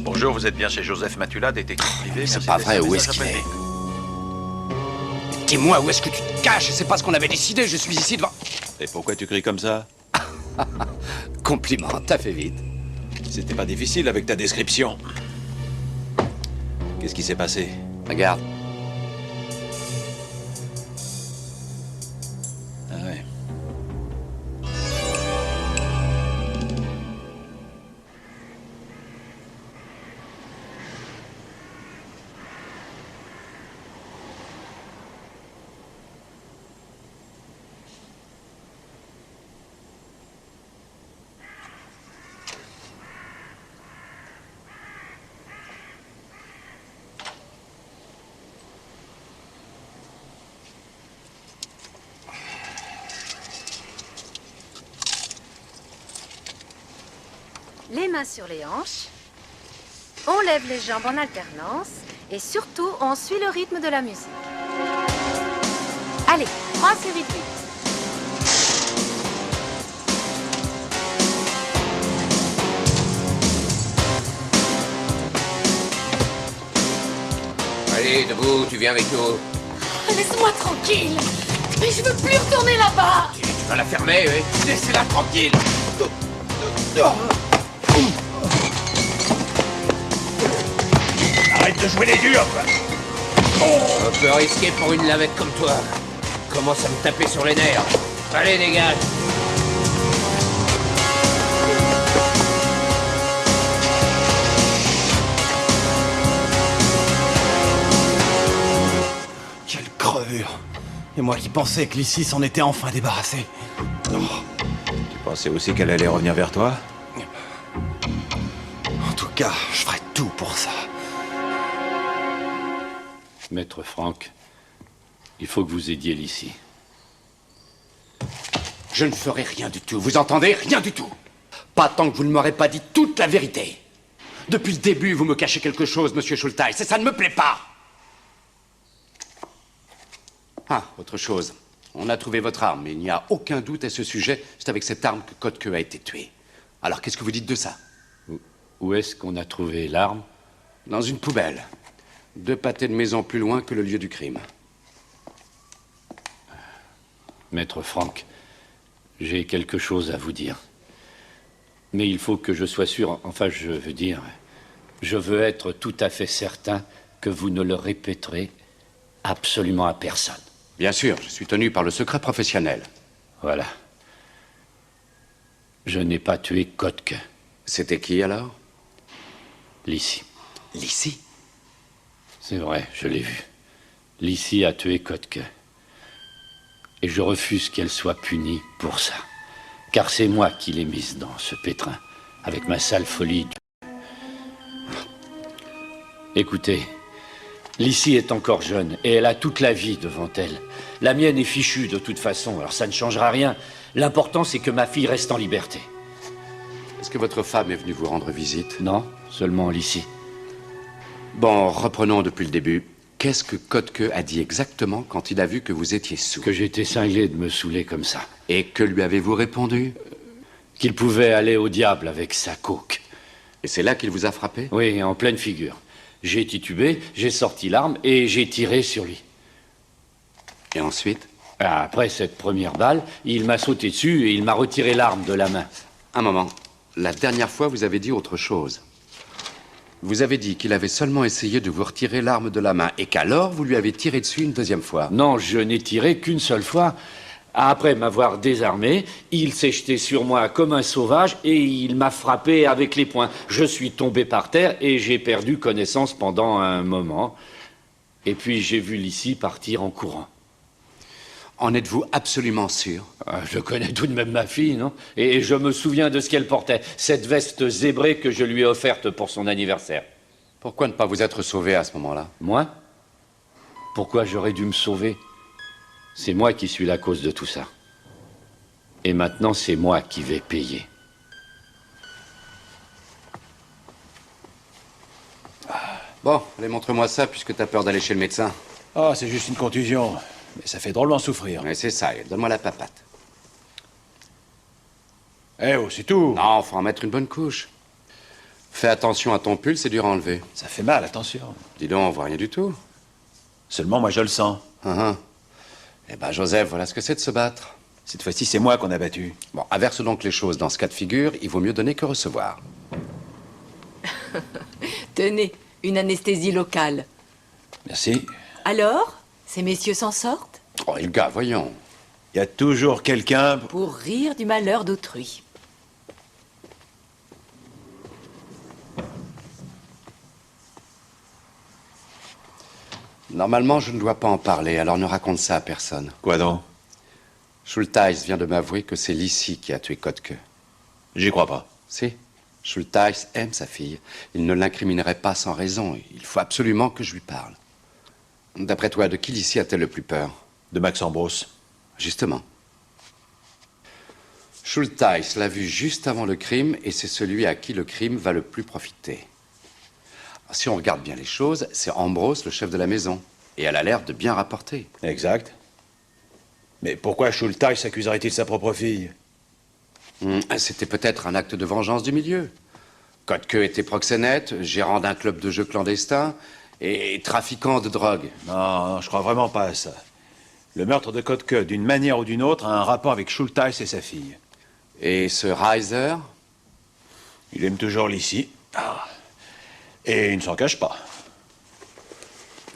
Bonjour, vous êtes bien chez Joseph Matula, détective privé. C'est pas vrai, où est-ce qu'il est? Dis-moi, où est-ce que tu te caches? C'est pas ce qu'on avait décidé, je suis ici devant... Et pourquoi tu cries comme ça? Compliment, t'as fait vite. C'était pas difficile avec ta description. Qu'est-ce qui s'est passé? Regarde. Ah ouais. Les mains sur les hanches. On lève les jambes en alternance. Et surtout, on suit le rythme de la musique. Allez, 3 sur 8. Allez, debout, tu viens avec nous. Laisse-moi tranquille. Mais je veux plus retourner là-bas. Tu va la fermer, oui. Laissez-la tranquille. Arrête de jouer les durs, quoi. Un peu risqué pour une lavette comme toi. Commence à me taper sur les nerfs. Allez, dégage. Quelle crevure. Et moi qui pensais que Lissy s'en était enfin débarrassé. Tu pensais aussi qu'elle allait revenir vers toi? En tout cas, je ferai tout pour ça. Maître Franck, il faut que vous aidiez Lissy. Je ne ferai rien du tout, vous entendez? Rien du tout. Pas tant que vous ne m'aurez pas dit toute la vérité. Depuis le début, vous me cachez quelque chose, monsieur Schulteis, et ça ne me plaît pas. Ah, autre chose. On a trouvé votre arme, mais il n'y a aucun doute à ce sujet. C'est avec cette arme que Kottke a été tué. Alors, qu'est-ce que vous dites de ça? Où est-ce qu'on a trouvé l'arme? Dans une poubelle. 2 pâtés de maison plus loin que le lieu du crime. Maître Franck, j'ai quelque chose à vous dire. Mais il faut que je sois sûr, enfin je veux dire, je veux être tout à fait certain que vous ne le répéterez absolument à personne. Bien sûr, je suis tenu par le secret professionnel. Voilà. Je n'ai pas tué Kottke. C'était qui alors? Lissy. Lissy? C'est vrai, je l'ai vu. Lissy a tué Kottke. Et je refuse qu'elle soit punie pour ça. Car c'est moi qui l'ai mise dans ce pétrin, avec ma sale folie. Écoutez, Lissy est encore jeune, et elle a toute la vie devant elle. La mienne est fichue de toute façon, alors ça ne changera rien. L'important, c'est que ma fille reste en liberté. Est-ce que votre femme est venue vous rendre visite? Non, seulement Lissy. Bon, reprenons depuis le début. Qu'est-ce que Kottke a dit exactement quand il a vu que vous étiez sous? Que j'étais cinglé de me saouler comme ça. Et que lui avez-vous répondu? Qu'il pouvait aller au diable avec sa coke. Et c'est là qu'il vous a frappé? Oui, en pleine figure. J'ai titubé, j'ai sorti l'arme et j'ai tiré sur lui. Et ensuite? Après cette première balle, il m'a sauté dessus et il m'a retiré l'arme de la main. Un moment. La dernière fois, vous avez dit autre chose. Vous avez dit qu'il avait seulement essayé de vous retirer l'arme de la main et qu'alors vous lui avez tiré dessus une deuxième fois. Non, je n'ai tiré qu'une seule fois. Après m'avoir désarmé, il s'est jeté sur moi comme un sauvage et il m'a frappé avec les poings. Je suis tombé par terre et j'ai perdu connaissance pendant un moment. Et puis j'ai vu Lissy partir en courant. En êtes-vous absolument sûr? Je connais tout de même ma fille, non? Et je me souviens de ce qu'elle portait. Cette veste zébrée que je lui ai offerte pour son anniversaire. Pourquoi ne pas vous être sauvé à ce moment-là? Moi? Pourquoi j'aurais dû me sauver? C'est moi qui suis la cause de tout ça. Et maintenant, c'est moi qui vais payer. Bon, allez, montre-moi ça, puisque t'as peur d'aller chez le médecin. Ah, c'est juste une contusion. Mais ça fait drôlement souffrir. Mais c'est ça, donne-moi la papate. Eh oh, c'est tout. Non, faut en mettre une bonne couche. Fais attention à ton pull, c'est dur à enlever. Ça fait mal, attention. Dis donc, on voit rien du tout. Seulement, moi, je le sens. Eh ben, Joseph, voilà ce que c'est de se battre. Cette fois-ci, c'est moi qu'on a battu. Bon, inverse donc les choses. Dans ce cas de figure, il vaut mieux donner que recevoir. Tenez, une anesthésie locale. Merci. Alors, ces messieurs s'en sortent? Oh, le gars, voyons. Il y a toujours quelqu'un... Pour rire du malheur d'autrui. Normalement, je ne dois pas en parler, alors ne raconte ça à personne. Quoi donc? Schulteis vient de m'avouer que c'est Lissy qui a tué Kottke. J'y crois pas. Si. Schulteis aime sa fille. Il ne l'incriminerait pas sans raison. Il faut absolument que je lui parle. D'après toi, de qui Lissy a-t-elle le plus peur? De Max Ambrose. Justement. Schulteis l'a vu juste avant le crime et c'est celui à qui le crime va le plus profiter. Si on regarde bien les choses, c'est Ambrose, le chef de la maison. Et elle a l'air de bien rapporter. Exact. Mais pourquoi Schulteis accuserait-il sa propre fille? C'était peut-être un acte de vengeance du milieu. Kottke était proxénète, gérant d'un club de jeux clandestin et trafiquant de drogue. Non, je crois vraiment pas à ça. Le meurtre de Kotke, d'une manière ou d'une autre, a un rapport avec Schultheiss et sa fille. Et ce Reiser? Il aime toujours Lissy. Et il ne s'en cache pas.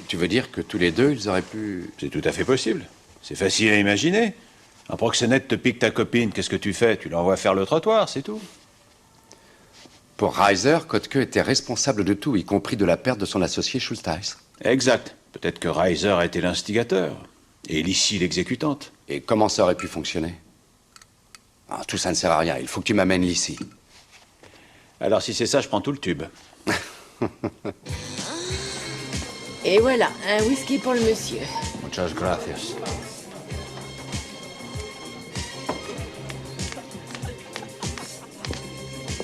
Tu veux dire que tous les deux, ils auraient pu... C'est tout à fait possible. C'est facile à imaginer. Un proxénète te pique ta copine, qu'est-ce que tu fais? Tu l'envoies faire le trottoir, c'est tout. Pour Reiser, Kotke était responsable de tout, y compris de la perte de son associé Schultheiss. Exact. Peut-être que Reiser a été l'instigateur. Et Lissy l'exécutante. Et comment ça aurait pu fonctionner? Tout ça ne sert à rien. Il faut que tu m'amènes Lissy. Alors si c'est ça, je prends tout le tube. Et voilà, un whisky pour le monsieur. Muchas gracias.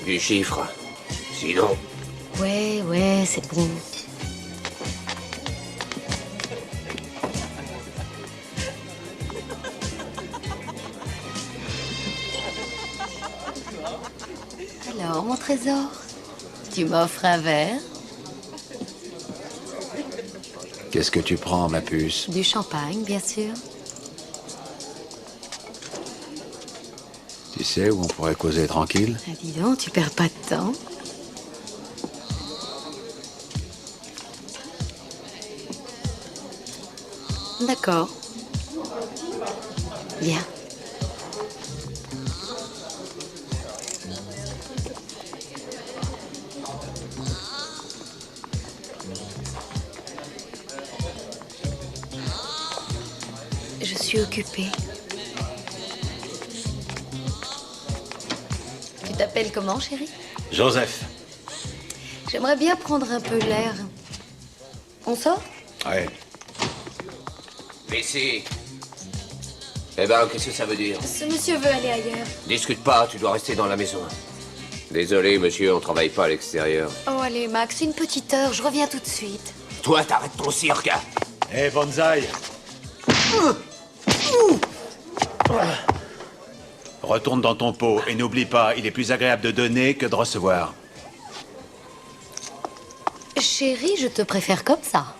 Du chiffre. Sinon... Ouais, c'est bon. Alors, mon trésor, tu m'offres un verre? Qu'est-ce que tu prends, ma puce? Du champagne, bien sûr. Tu sais où on pourrait causer tranquille? Ah, dis donc, tu perds pas de temps. D'accord. Bien. Je suis occupée. Tu t'appelles comment, chérie? Joseph. J'aimerais bien prendre un peu l'air. On sort? Ouais. Missy. Eh ben, qu'est-ce que ça veut dire? Ce monsieur veut aller ailleurs. Discute pas, tu dois rester dans la maison. Désolé, monsieur, on travaille pas à l'extérieur. Oh, allez, Max, une petite heure, je reviens tout de suite. Toi, t'arrêtes ton cirque. Hé, Bonsaï. Retourne dans ton pot et n'oublie pas, il est plus agréable de donner que de recevoir. Chérie, je te préfère comme ça.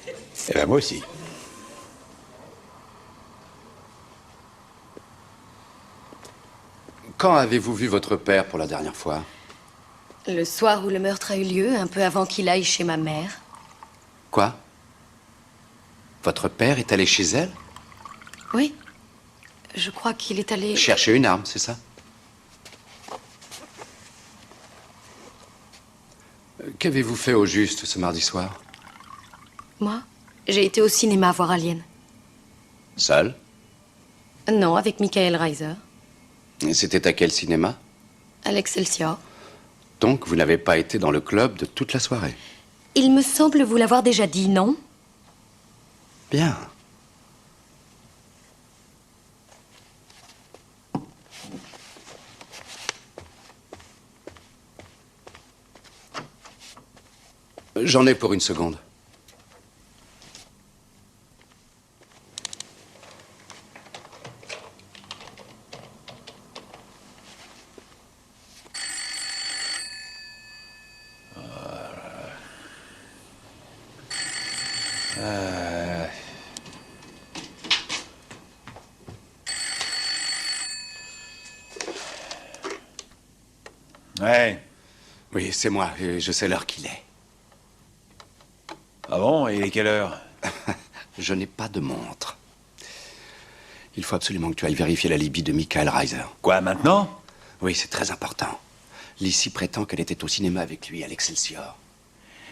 Eh ben, moi aussi. Quand avez-vous vu votre père pour la dernière fois? Le soir où le meurtre a eu lieu, un peu avant qu'il aille chez ma mère. Quoi? Votre père est allé chez elle? Oui. Je crois qu'il est allé... Chercher une arme, c'est ça? Qu'avez-vous fait au juste ce mardi soir? Moi, j'ai été au cinéma voir Alien. Seul? Non, avec Michael Reiser. Et c'était à quel cinéma? À l'Excelsior. Donc, vous n'avez pas été dans le club de toute la soirée? Il me semble vous l'avoir déjà dit, non? Bien. J'en ai pour une seconde. Ouais. Oui, c'est moi, et je sais l'heure qu'il est. Ah bon? Et il est quelle heure? Je n'ai pas de montre. Il faut absolument que tu ailles vérifier l'alibi de Michael Reiser. Quoi, maintenant? Oui, c'est très important. Lissy prétend qu'elle était au cinéma avec lui à l'Excelsior.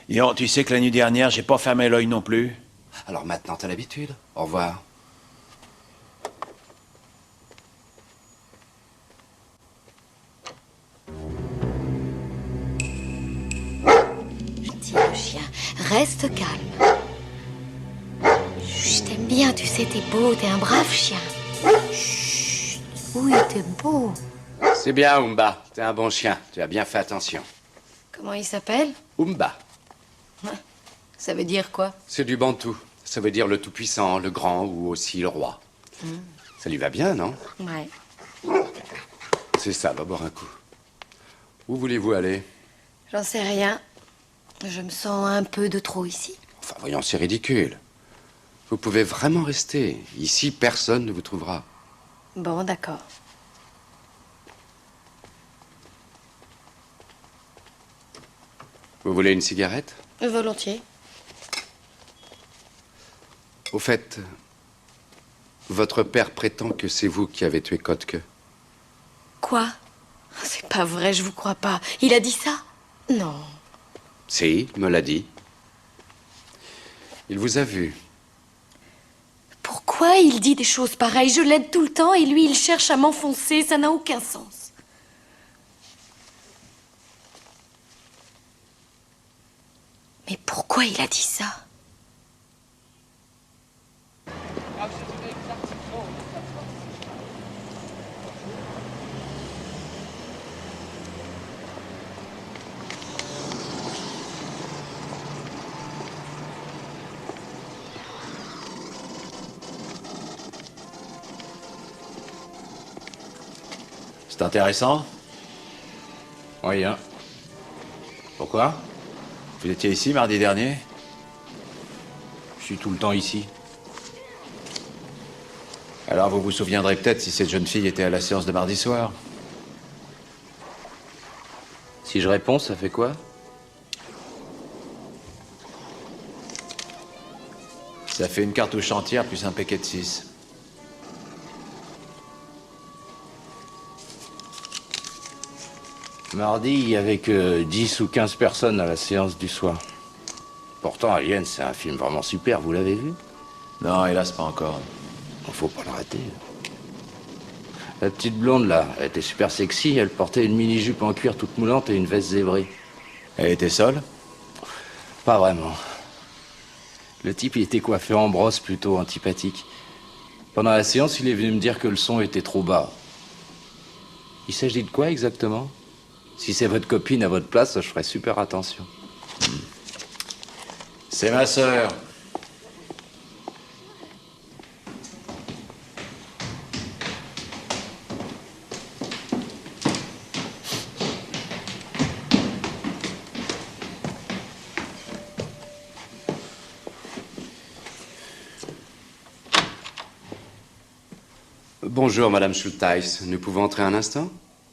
Yon, tu sais que la nuit dernière, j'ai pas fermé l'œil non plus. Alors maintenant, t'as l'habitude. Au revoir. Je dis le chien, reste calme. Je t'aime bien, tu sais, t'es beau, t'es un brave chien. Chut. Oui, t'es beau. C'est bien, Umba. T'es un bon chien. Tu as bien fait attention. Comment il s'appelle? Umba. Ça veut dire quoi? C'est du bantou. Ça veut dire le tout-puissant, le grand ou aussi le roi. Ça lui va bien, non? Ouais. C'est ça, va boire un coup. Où voulez-vous aller? J'en sais rien. Je me sens un peu de trop ici. Enfin, voyons, c'est ridicule. Vous pouvez vraiment rester. Ici, personne ne vous trouvera. Bon, d'accord. Vous voulez une cigarette? Volontiers. Au fait, votre père prétend que c'est vous qui avez tué Kotke. Quoi? C'est pas vrai, je vous crois pas. Il a dit ça? Non. Si, il me l'a dit. Il vous a vu. Pourquoi il dit des choses pareilles? Je l'aide tout le temps et lui, il cherche à m'enfoncer. Ça n'a aucun sens. Mais pourquoi il a dit ça? C'est intéressant? Rien. Pourquoi? Vous étiez ici mardi dernier? Je suis tout le temps ici. Alors vous vous souviendrez peut-être si cette jeune fille était à la séance de mardi soir. Si je réponds, ça fait quoi? Ça fait une cartouche entière plus un paquet de 6. Mardi, il y avait que 10 ou 15 personnes à la séance du soir. Pourtant, Alien, c'est un film vraiment super, vous l'avez vu? Non, hélas, pas encore. Faut pas le rater. La petite blonde, là, elle était super sexy, elle portait une mini-jupe en cuir toute moulante et une veste zébrée. Elle était seule? Pas vraiment. Le type, il était coiffé en brosse, plutôt antipathique. Pendant la séance, il est venu me dire que le son était trop bas. Il s'agit de quoi exactement? Si c'est votre copine à votre place, je ferai super attention. C'est ma sœur. Bonjour, Madame Schultheis. Nous pouvons entrer un instant?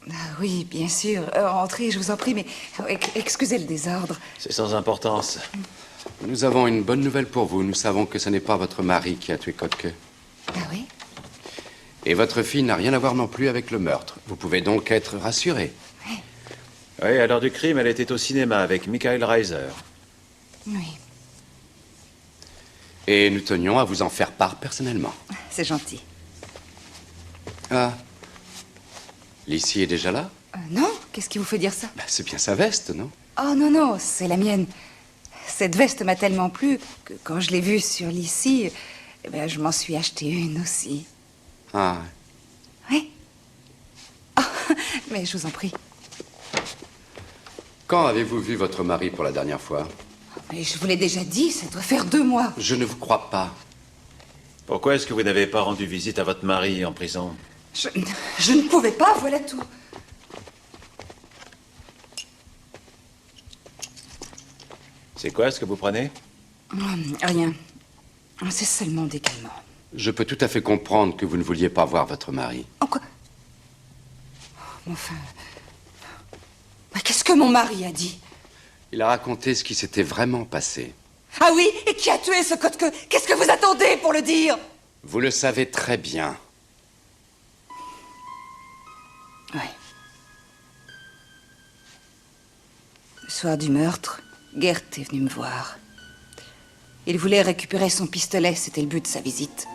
Ah oui, bien sûr. Entrez, je vous en prie, mais excusez le désordre. C'est sans importance. Nous avons une bonne nouvelle pour vous. Nous savons que ce n'est pas votre mari qui a tué Kotke. Ah oui? Et votre fille n'a rien à voir non plus avec le meurtre. Vous pouvez donc être rassuré. Oui, à l'heure du crime, elle était au cinéma avec Michael Reiser. Oui, Et nous tenions à vous en faire part personnellement. c'est gentil. Ah. Lizzie est déjà là? Non? Qu'est-ce qui vous fait dire ça? C'est bien sa veste, non? Oh non, non, c'est la mienne. Cette veste m'a tellement plu que quand je l'ai vue sur Lissy, eh ben, je m'en suis acheté une aussi. Ah. Oui? Oh, mais je vous en prie. Quand avez-vous vu votre mari pour la dernière fois? Mais je vous l'ai déjà dit, ça doit faire 2 mois. Je ne vous crois pas. Pourquoi est-ce que vous n'avez pas rendu visite à votre mari en prison? Je ne pouvais pas, voilà tout. C'est quoi ce que vous prenez? Rien. C'est seulement des calmants. Je peux tout à fait comprendre que vous ne vouliez pas voir votre mari. Quoi? Enfin... Mais qu'est-ce que mon mari a dit? Il a raconté ce qui s'était vraiment passé. Ah oui? Et qui a tué ce Kotke? Qu'est-ce que vous attendez pour le dire? Vous le savez très bien. Oui. Le soir du meurtre, Gert est venu me voir. Il voulait récupérer son pistolet, c'était le but de sa visite.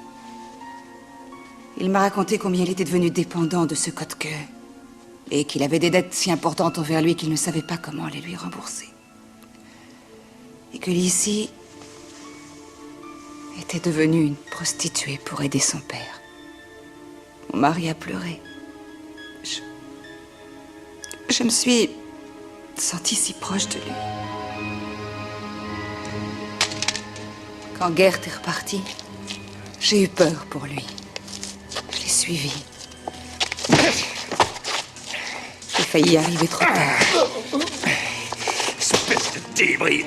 Il m'a raconté combien il était devenu dépendant de ce Kotke et qu'il avait des dettes si importantes envers lui qu'il ne savait pas comment les lui rembourser. Et que Lissy était devenue une prostituée pour aider son père. Mon mari a pleuré. Je me suis sentie si proche de lui. Quand Gert est reparti, j'ai eu peur pour lui. Je l'ai suivi. J'ai failli y arriver trop tard. Espèce de débris.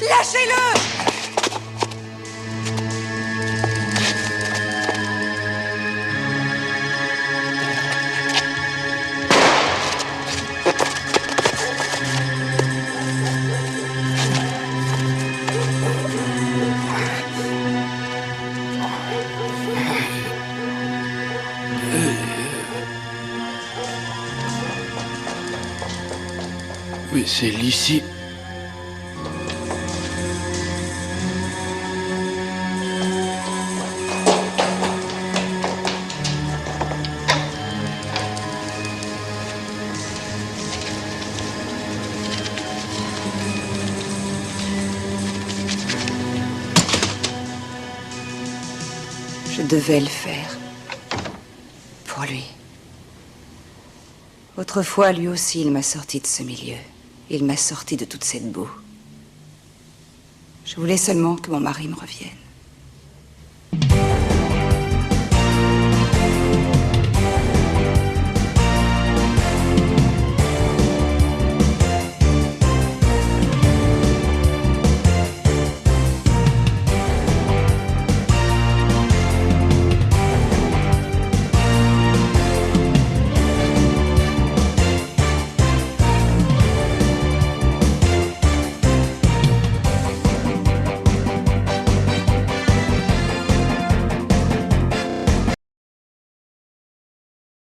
Lâchez-le! c'est l'ici. Je devais le faire. Pour lui. Autrefois, lui aussi, il m'a sorti de ce milieu. Il m'a sorti de toute cette boue. Je voulais seulement que mon mari me revienne.